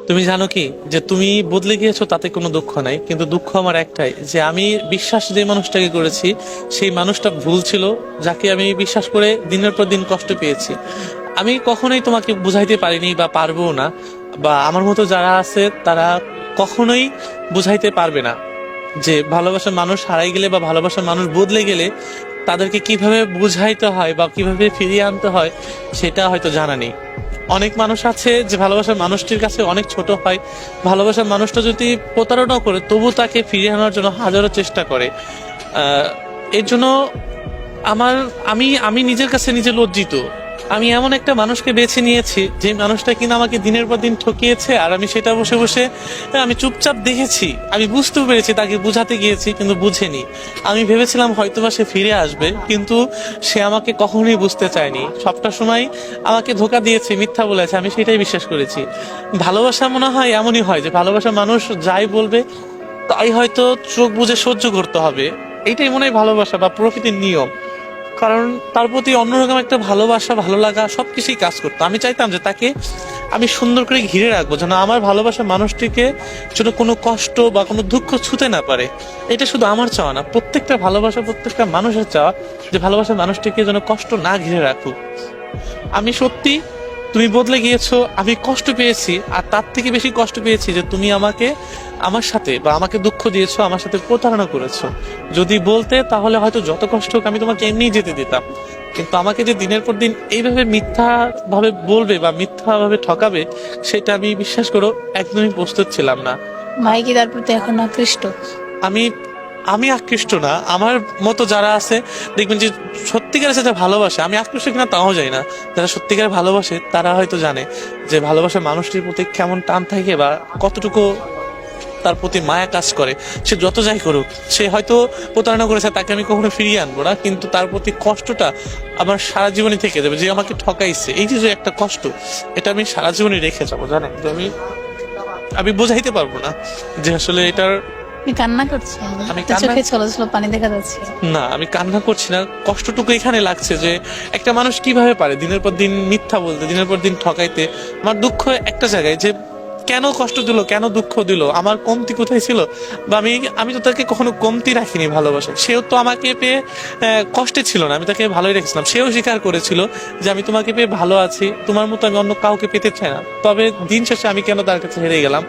তুমি জানো কি যে তুমি বদলে গিয়েছো তাতে কোনো দুঃখ নাই, কিন্তু দুঃখ আমার একটাই যে আমি বিশ্বাস যে মানুষটাকে করেছি সেই মানুষটা ভুল ছিল, যাকে আমি বিশ্বাস করে দিনের পর দিন কষ্ট পেয়েছি। আমি কখনোই তোমাকে বুঝাইতে পারিনি বা পারবো না, বা আমার মতো যারা আছে তারা কখনোই বুঝাইতে পারবে না যে ভালোবাসার মানুষ হারাই গেলে বা ভালোবাসার মানুষ বদলে গেলে তাদেরকে কিভাবে বুঝাইতে হয় বা কিভাবে ফিরিয়ে আনতে হয় সেটা হয়তো জানা নেই। অনেক মানুষ আছে যে ভালোবাসার মানুষটির কাছে অনেক ছোট হয়, ভালোবাসার মানুষটা যদি প্রতারণা করে তবু তাকে ফিরিয়ে আনার জন্য হাজারো চেষ্টা করে। এর জন্য আমার আমি আমি নিজের কাছে নিজে লজ্জিত। আমি এমন একটা মানুষকে বেছে নিয়েছি যে মানুষটা কিনা আমাকে দিনের পর দিন ঠকিয়েছে, আর আমি সেটা বসে বসে আমি চুপচাপ দেখেছি। আমি বুঝতেও পেরেছি, তাকে বুঝাতে গিয়েছি কিন্তু বুঝেনি। আমি ভেবেছিলাম হয়তোবা সে ফিরে আসবে, কিন্তু সে আমাকে কখনোই বুঝতে চায়নি। সবটা সময় আমাকে ধোকা দিয়েছে, মিথ্যা বলেছে, আমি সেটাই বিশ্বাস করেছি। ভালোবাসা মনে হয় এমনই হয় যে ভালোবাসা মানুষ যাই বলবে তাই হয়তো চোখ বুজে সহ্য করতে হবে। এইটাই মনে হয় ভালোবাসা বা প্রকৃতির নিয়ম। কারণ তার প্রতি অন্যরকম একটা ভালোবাসা, ভালো লাগা সবকিছুই কাজ করতো। আমি চাইতাম যে তাকে আমি সুন্দর করে ঘিরে রাখবো, যেন আমার ভালোবাসার মানুষটিকে যেন কোনো কষ্ট বা কোনো দুঃখ ছুতে না পারে। এটা শুধু আমার চাওয়া না, প্রত্যেকটা ভালোবাসা, প্রত্যেকটা মানুষের চাওয়া যে ভালোবাসার মানুষটিকে যেন কষ্ট না ঘিরে রাখুক। আমি সত্যি, তুমি বদলে গিয়েছো, আমি কষ্ট পেয়েছি, আর তার থেকে বেশি কষ্ট পেয়েছি যে তুমি আমাকে আমার সাথে বা আমাকে দুঃখ দিয়েছো, আমার সাথে প্রতারণা করেছো। যদি বলতে তাহলে হয়তো যত কষ্ট হোক আমি তোমাকে এমনিই যেতে দিতাম, কিন্তু আমাকে যে দিনের পর দিন এইভাবে মিথ্যা ভাবে বলবে বা মিথ্যা ভাবে ঠকাবে সেটা আমি বিশ্বাস করো একদমই প্রস্তুত ছিলাম না। ভাই কি তার প্রতি এখন আকৃষ্ট? আমি আমি আকৃষ্ট না, আমার মতো যারা আছে দেখবেন যে সত্যিকারের সাথে ভালোবাসে, আমি আকৃষ্ট কিনা তাও যাই না, যারা সত্যিকার ভালোবাসে তারা হয়তো জানে যে ভালোবাসার মানুষটির প্রতি কেমন টান থাকে বা কতটুকু তার প্রতি মায়া কাজ করে। সে যত যাই করুক, সে হয়তো প্রতারণা করেছে, তাকে আমি কখনো ফিরিয়ে আনবো না, কিন্তু তার প্রতি কষ্টটা আমার সারা জীবনই থেকে যাবে। যে আমাকে ঠকাইছে, এই যে যে একটা কষ্ট, এটা আমি সারা জীবনই রেখে যাবো, জানেন যে আমি আমি বোঝাইতে পারবো না যে আসলে এটার। আপনি কান্না করছেন? আমি আপনার চোখে ছোট ছোট পানি দেখা যাচ্ছে। না, আমি কান্না করছি না, কষ্টটুকু এখানে লাগছে যে একটা মানুষ কিভাবে পারে দিনের পর দিন মিথ্যা বলতে, দিনের পর দিন ঠকাইতে। আমার দুঃখ একটা জায়গায় যে কেন কষ্ট দিল, কেন দুঃখ দিল, আমার কমতি কোথায় ছিল। বা আমি আমি তো তাকে কখনো কমতি রাখিনি ভালোবাসা। সেও তো আমাকে পেয়ে কষ্টে ছিল না, আমি তাকে ভালোই রেখেছিলাম। সেও স্বীকার করেছিল যে আমি তোমাকে পেয়ে ভালো আছি, তোমার মতো আমি অন্য কাউকে পেতে চাই না। তবে দিন শেষে আমি কেন তার কাছে হেরে গেলাম।